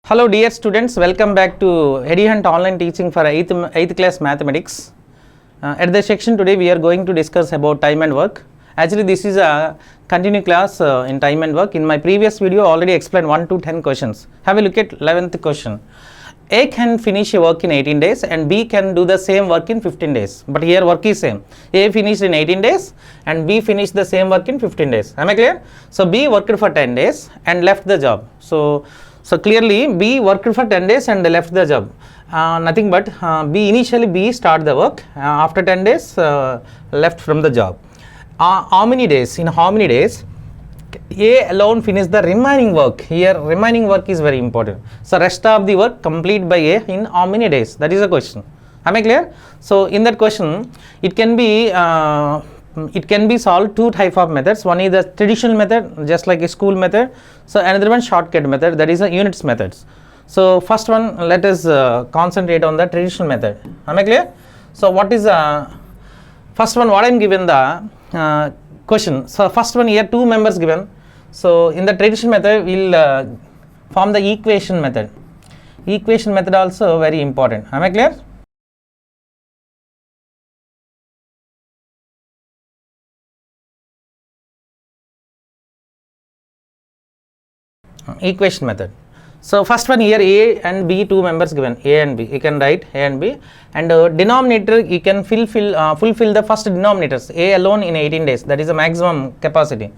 Hello dear students, welcome back to EduHunt online teaching for 8th class mathematics. At this section today we are going to discuss about time and work. Actually this is a continuing class in time and work. In my previous video I already explained 1 to 10 questions. Have a look at 11th question. A can finish a work in 18 days and B can do the same work in 15 days. But here work is same. A finished in 18 days and B finished the same work in 15 days. Am I clear? So B worked for 10 days and left the job. So clearly B worked for 10 days and left the job. Nothing but initially B started the work, after 10 days left from the job. How many days? In how many days A alone finished the remaining work? Here remaining work is very important. So rest of the work complete by A in how many days? That is the question. Am I clear? So in that question it can be solved two type of methods. One is the traditional method, just like a school method. So another one shortcut method, that is a units methods. So first one, let us concentrate on the traditional method. Am I clear? So what is first one? What I am given the question. So first one here two members given. So in the traditional method we will form the equation method. Equation method also very important. Am I clear? Equation method. So first one here A and B, two members given, A and B. You can write A and B, and denominator you can fulfill the first denominators. A alone in 18 days, that is the maximum capacity.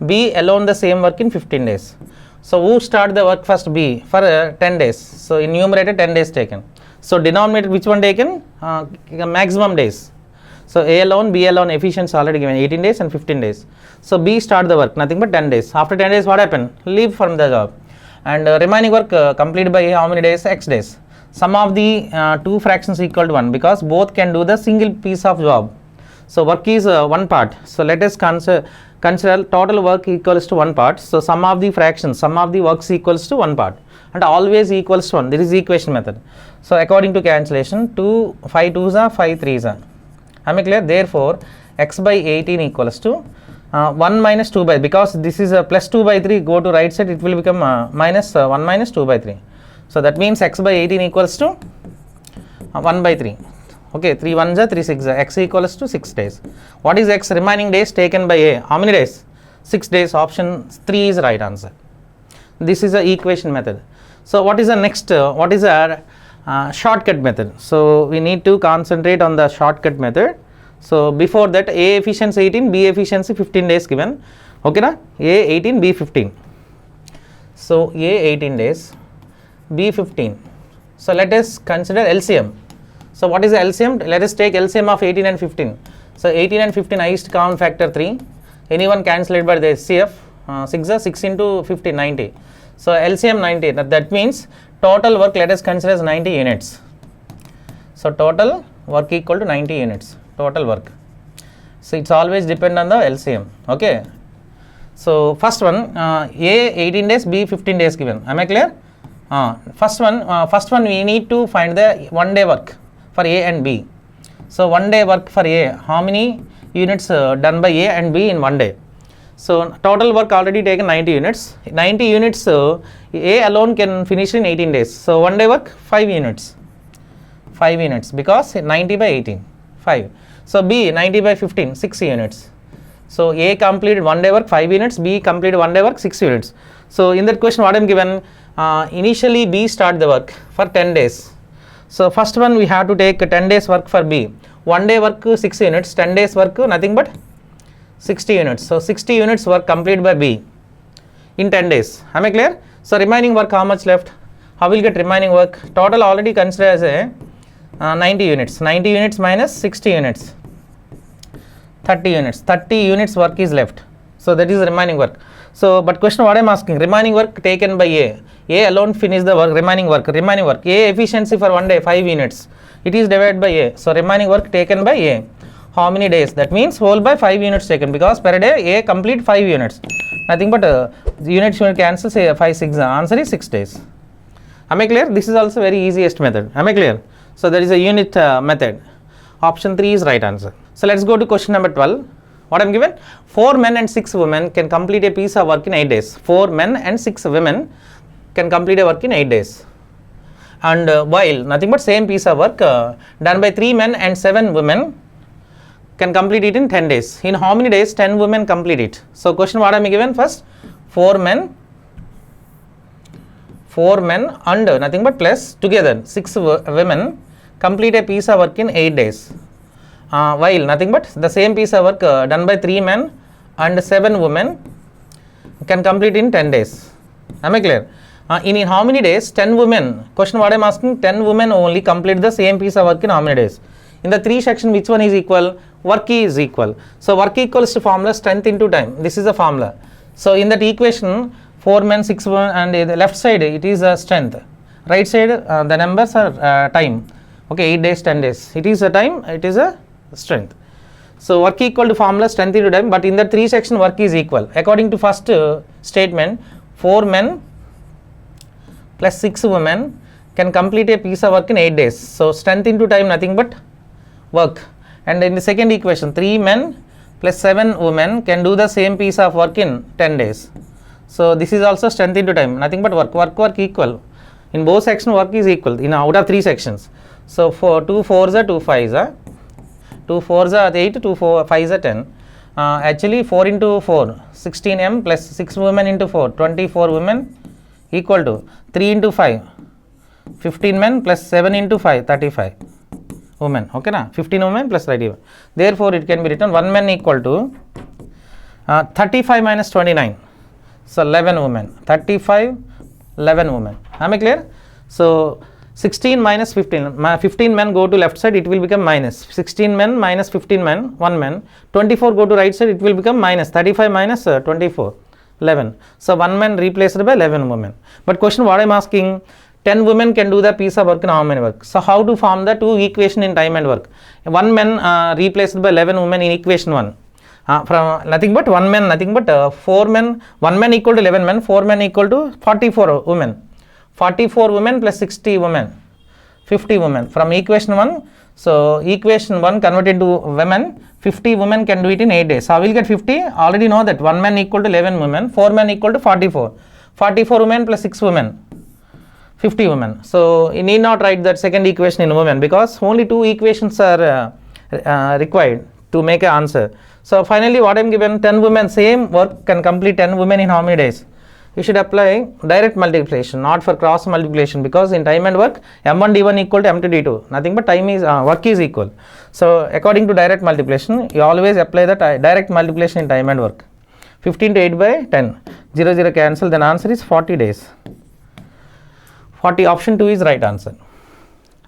B alone the same work in 15 days. So who start the work first? B for 10 days. So in numerator 10 days taken. So denominator which one taken? Maximum days. So A alone, B alone, efficiency already given 18 days and 15 days. So B start the work, nothing but 10 days. After 10 days what happened? Leave from the job. And remaining work completed by how many days? X days. Sum of the two fractions equal to 1 because both can do the single piece of job. So work is one part. So let us consider total work equals to one part. So sum of the fractions, sum of the works equals to one part. And always equals to 1. This is equation method. So according to cancellation, 5 2s are 5 3s are. Am I clear? Therefore x by 18 equals to 1 minus 2 by, because this is a plus 2 by 3, go to right side, it will become minus 1 minus 2 by 3. So that means x by 18 equals to 1 by 3. Okay, 3 1s are 3 6s are, x equals to 6 days. What is x? Remaining days taken by A. How many days? 6 days. Option 3 is right answer. This is a equation method. So what is the next? What is our shortcut method? So we need to concentrate on the shortcut method. So before that, A efficiency 18, B efficiency 15 days given. Okay na? A 18, B 15. So A 18 days, B 15. So let us consider LCM. So what is the LCM? Let us take LCM of 18 and 15. So 18 and 15 highest common factor 3. Anyone cancelled by the SCF? 6 into 15, 90. So LCM 90. That means total work let us consider as 90 units. So total work equal to 90 units. Total work. So it's always depend on the LCM. Okay. So first one A 18 days, B 15 days given. Am I clear? First one we need to find the 1 day work for A and B. So 1 day work for A, how many units done by A and B in 1 day? So total work already taken 90 units. 90 units A alone can finish in 18 days. So 1 day work 5 units. 5 units because 90 by 18, 5. So B 90 by 15, 6 units. So A completed 1 day work 5 units, B completed 1 day work 6 units. So in that question what I am given, initially B start the work for 10 days. So first one we have to take 10 days work for B. 1 day work 6 units, 10 days work nothing but 60 units. So 60 units work completed by B in 10 days. Am I clear? So remaining work how much left? How will get remaining work? Total already consider as a 90 units. 90 units minus 60 units. 30 units. 30 units work is left. So that is remaining work. So but question what I am asking, remaining work taken by A. A alone finish the work, remaining work. A efficiency for 1 day 5 units. It is divided by A. So remaining work taken by A. How many days? That means whole by 5 units taken because per day A complete 5 units. Nothing but units will cancel, say 5 6. Answer is 6 days. Am I clear? This is also very easiest method. Am I clear? So there is a unit method. Option 3 is right answer. So let's go to question number 12. What I am given? 4 men and 6 women can complete a piece of work in 8 days. 4 men and 6 women can complete a work in 8 days. And while nothing but same piece of work done by 3 men and 7 women can complete it in 10 days. In how many days 10 women complete it? So question what I am given first, 4 men and nothing but plus together 6 women complete a piece of work in 8 days. While nothing but the same piece of work done by 3 men and 7 women can complete in 10 days. Am I clear? In how many days 10 women, question what I am asking, 10 women only complete the same piece of work in how many days? In the 3 section, which one is equal? Work is equal. So work equals to formula strength into time. This is the formula. So in that equation 4 men 6 women and the left side it is a strength, right side the numbers are time. Okay, 8 days 10 days, it is a time, it is a strength. So work equal to formula strength into time, but in the 3 section work is equal. According to first statement, 4 men plus 6 women can complete a piece of work in 8 days. So strength into time nothing but work. And in the second equation 3 men plus 7 women can do the same piece of work in 10 days. So this is also strength into time, nothing but work equal. In both sections work is equal in out of 3 sections. So for 2 4s are 2 5s are 2 4s are 8, 2 5s are 10. Actually 4 into 4 16m plus 6 women into 4 24 women equal to 3 into 5 15 men plus 7 into 5 35 women. Okay na, 15 women plus 35. Therefore it can be written 1 man equal to 35 minus 29. So 11 women, 35 11 women. Am I clear? So 16 minus 15 men go to left side, it will become minus 16 men minus 15 men 1 man, 24 go to right side, it will become minus 35 minus 24 11. So 1 man replaced by 11 women. But question what I am asking, 10 women can do the piece of work in how many work? So how to form the 2 equation in time and work? 1 man replaced by 11 women in equation 1. From nothing but 1 man, nothing but 4 men, 1 man equal to 11 men, 4 men equal to 44 women. 44 women plus 60 women, 50 women from equation 1. So equation 1 converted to women, 50 women can do it in 8 days. So I will get 50, already know that 1 man equal to 11 women, 4 men equal to 44, 44 women plus 6 women, 50 women. So you need not write that second equation in women because only 2 equations are required to make an answer. So finally what I am given, 10 women same work can complete 10 women in how many days? You should apply direct multiplication, not for cross multiplication, because in time and work m1 d1 equal to m2 d2, nothing but time is work is equal. So according to direct multiplication you always apply the direct multiplication in time and work. 15 to 8 by 10, 0 0 cancel, then answer is 40 days. 40, option 2 is right answer.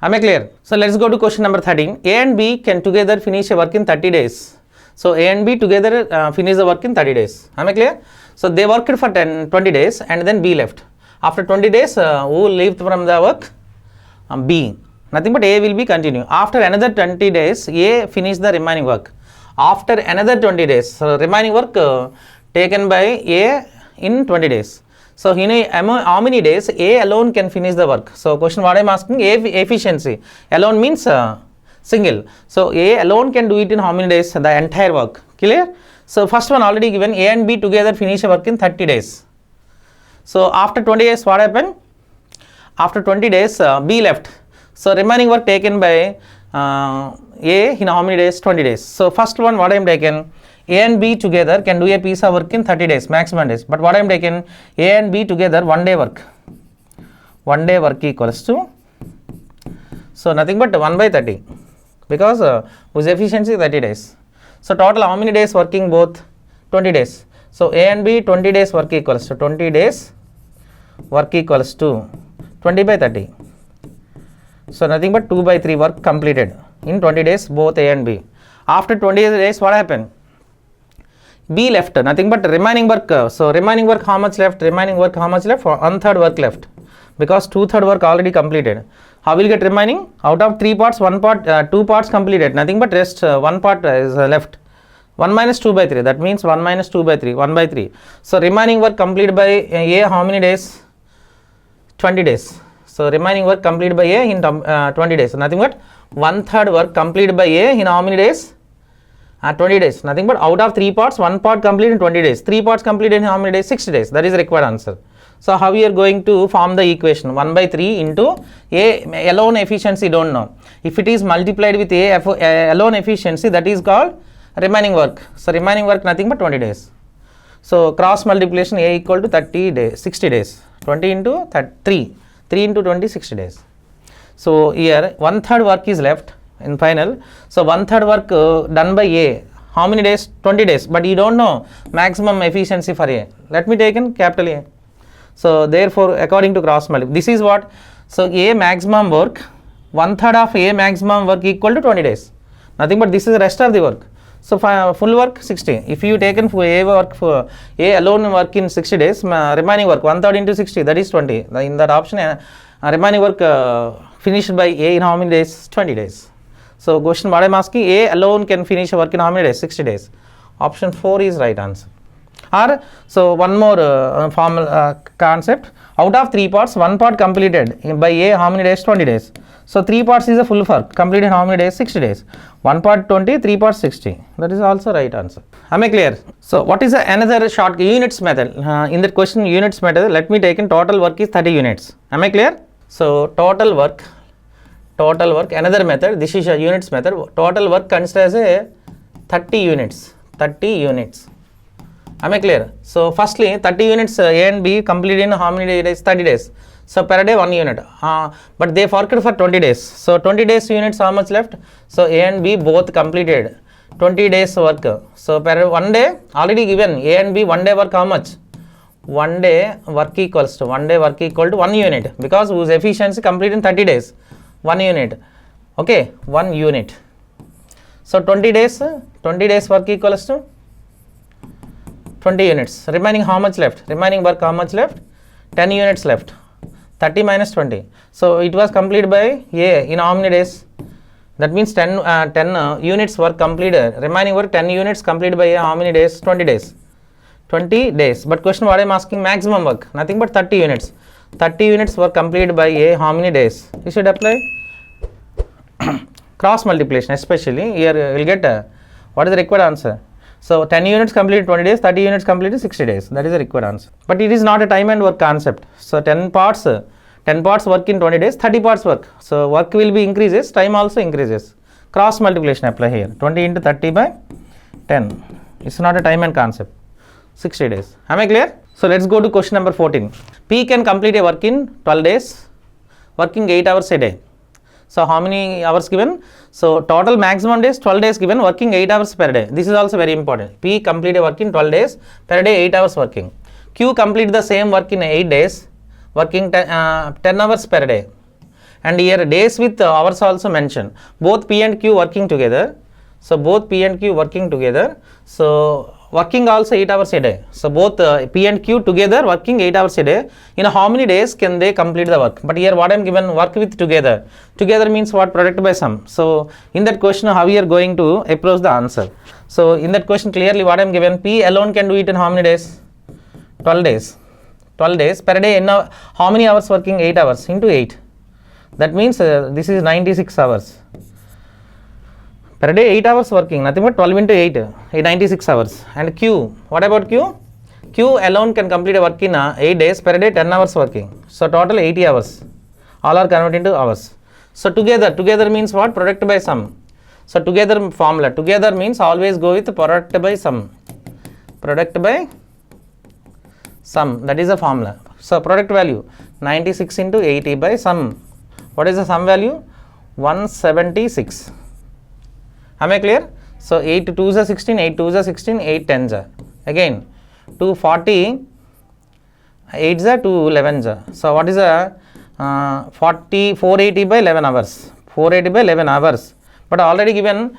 Am I clear? So let's go to question number 13. A and B can together finish a work in 30 days. So A and B together finish the work in 30 days. Am I clear? So they worked for 20 days and then B left. After 20 days, who left from the work? B. Nothing but A will be continue. After another 20 days, A finish the remaining work. After another 20 days, so remaining work taken by A in 20 days. So how many days A alone can finish the work? So question what I am asking, A efficiency. Alone means single. So A alone can do it in how many days? The entire work. Clear? So first one already given, A and B together finish a work in 30 days. So after 20 days what happened? After 20 days B left. So remaining work taken by A in how many days? 20 days. So first one what I am taken, A and B together can do a piece of work in 30 days, maximum days. But what I am taken, A and B together 1 day work. 1 day work equals to, so nothing but 1 by 30 because whose efficiency 30 days. So total how many days working both? 20 days. So A and B 20 days work equals to 20 days work equals to 20 by 30. So nothing but 2 by 3 work completed in 20 days both A and B. After 20 days what happened? B left, nothing but remaining work. So remaining work how much left? Remaining work how much left? 1/3 work left because 2/3 work already completed. How will get remaining? Out of 3 parts, 1 part, 2 parts completed, nothing but rest 1 part is left. 1 minus 2 by 3, that means 1 minus 2 by 3, 1 by 3. So remaining work completed by A how many days? 20 days. So remaining work completed by A in 20 days. Nothing but 1/3 work completed by A in how many days? 20 days. Nothing but out of 3 parts, 1 part completed in 20 days. 3 parts completed in how many days? 60 days. That is the required answer. So how you are going to form the equation? 1 by 3 into A alone efficiency, don't know. If it is multiplied with A alone efficiency, that is called remaining work. So remaining work nothing but 20 days. So cross multiplication A equal to 30 days, 60 days. 20 into 3 into 20, 60 days. So here 1/3 work is left in final. So 1/3 work done by A. How many days? 20 days. But you don't know maximum efficiency for A. Let me take in capital A. So therefore, according to cross multiplication, this is what. So A maximum work, 1/3 of A maximum work equal to 20 days. Nothing but this is the rest of the work. So full work 60. If you taken for A work, for A alone work in 60 days, remaining work 1/3 into 60, that is 20. In that option, remaining work finished by A in how many days? 20 days. So question what I am asking, A alone can finish work in how many days? 60 days. Option 4 is right answer. Or so one more formal concept. Out of 3 parts, 1 part completed by A how many days? 20 days. So 3 parts is a full work. Completed how many days? 60 days. 1 part 20, 3 parts 60. That is also right answer. Am I clear? So what is another short units method? In that question units method, let me take in total work is 30 units. Am I clear? So total work, another method, this is a units method. Total work considers a 30 units. Am I clear? So firstly 30 units A and B completed in how many days? 30 days. So per day 1 unit. But they worked for 20 days. So 20 days units how much left? So A and B both completed 20 days work. So per 1 day already given A and B 1 day work how much? 1 day work equals to 1 unit, because whose efficiency complete in 30 days. 1 unit. Okay, 1 unit. So 20 days work equals to 20 units. Remaining how much left? Remaining work how much left? 10 units left. 30 minus 20. So it was completed by A in how many days? That means 10 units work completed. Remaining work 10 units completed by A how many days? 20 days. 20 days. But question what I am asking, maximum work nothing but 30 units. 30 units were completed by A how many days? You should apply cross multiplication, especially here you will get what is the required answer. So 10 units completed 20 days, 30 units completed 60 days. That is the required answer. But it is not a time and work concept. So 10 parts work in 20 days, 30 parts work. So work will be increases, time also increases. Cross multiplication apply here. 20 into 30 by 10. It's not a time and concept. 60 days. Am I clear? So let's go to question number 14. P can complete a work in 12 days, working 8 hours a day. So how many hours given? So total maximum days 12 days given, working 8 hours per day. This is also very important. P complete a work in 12 days, per day 8 hours working. Q complete the same work in 8 days, working 10 hours per day. And here days with hours also mentioned. Both P and Q working together. So both P and Q working together. So working also 8 hours a day. So both P and Q together working 8 hours a day. In how many days can they complete the work? But here what I am given, work with together. Together means what? Product by sum. So in that question how we are going to approach the answer. So in that question clearly what I am given, P alone can do it in how many days? 12 days. 12 days per day. How many hours working? 8 hours into 8. That means this is 96 hours. Per day 8 hours working, nothing but 12 into 8, 96 hours. And Q, what about Q? Q alone can complete a work in 8 days, per day 10 hours working. So total 80 hours. All are converted into hours. So together means what? Product by sum. So together formula, together means always go with product by sum. Product by sum, that is a formula. So product value 96 into 80 by sum. What is the sum value? 176. Am I clear? So 8 to 2s are 16, 8 2s are 16, 8 10s are. Again 240, 8s are 2 11s are. So what is a 480 by 11 hours? 480 by 11 hours. But already given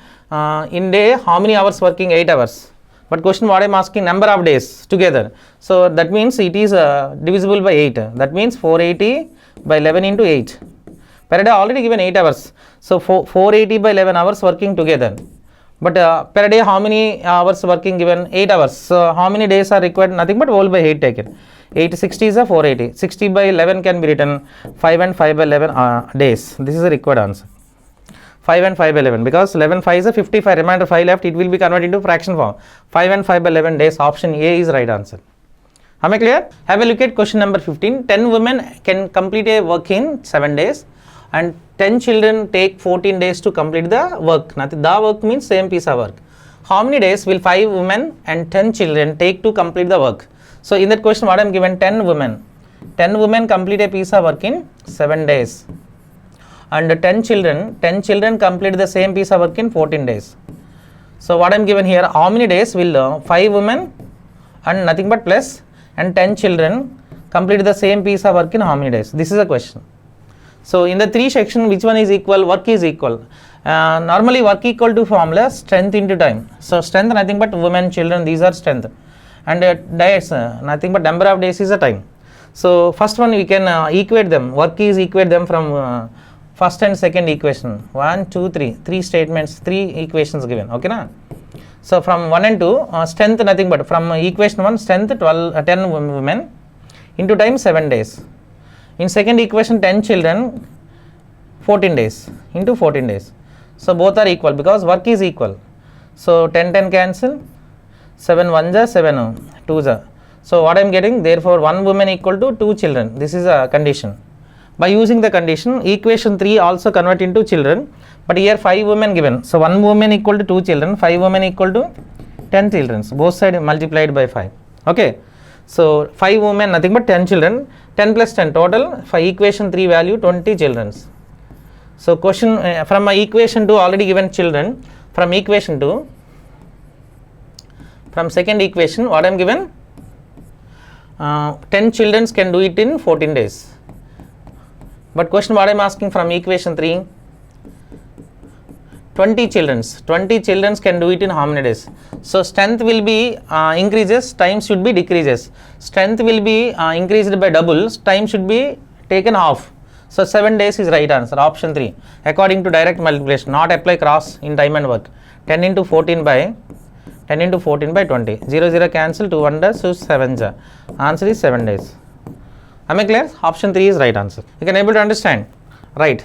in day how many hours working? 8 hours. But question what I am asking, number of days together. So that means it is divisible by 8. That means 480 by 11 into 8. Per day already given 8 hours. So 480 by 11 hours working together. But per day how many hours working given? 8 hours. So how many days are required? Nothing but whole by 8 taken. 860 is a 480. 60 by 11 can be written 5 and 5 by 11 days. This is the required answer. 5 and 5 by 11, because 11 5 is a 55, remainder 5 left, it will be converted into fraction form. 5 and 5 by 11 days, option A is right answer. Am I clear? Have a look at question number 15. 10 women can complete a work in 7 days and 10 children take 14 days to complete the work. Nothing. The work means same piece of work. How many days will 5 women and 10 children take to complete the work? So in that question what I am given, 10 women. 10 women complete a piece of work in 7 days. And 10 children complete the same piece of work in 14 days. So what I am given here, how many days will 5 women and nothing but plus and 10 children complete the same piece of work in how many days? This is a question. So in the 3 section, which one is equal? Work is equal. Normally work equal to formula strength into time. So strength nothing but women, children, these are strength. And days nothing but number of days is a time. So first one we can equate them. Work is equate them from first and second equation. 1, 2, 3. 3 statements, 3 equations given. Okay na? So from 1 and 2, strength nothing but from equation 1, strength 10 women into time 7 days. In second equation 10 children 14 days into 14 days. So both are equal because work is equal. So 10 cancel, 7 1 7 2. So what I am getting, therefore 1 woman equal to 2 children. This is a condition. By using the condition, equation 3 also convert into children, but here 5 women given. So 1 woman equal to 2 children, 5 women equal to 10 children. So both sides multiplied by 5. Okay. So 5 women nothing but 10 children, 10 plus 10 total, for equation 3 value 20 children. So question from my equation 2 already given children, from equation 2, from second equation what I am given, 10 children can do it in 14 days. But question what I am asking from equation 3, 20 children can do it in how many days? So strength will be increases, time should be decreases. Strength will be increased by double, time should be taken half. So 7 days is right answer, option 3. According to direct multiplication, not apply cross in time and work. 10 into 14 by 20. 0 0 cancel, 2 1 so 7. Answer is 7 days. Am I clear? Option 3 is right answer. You can able to understand. Right.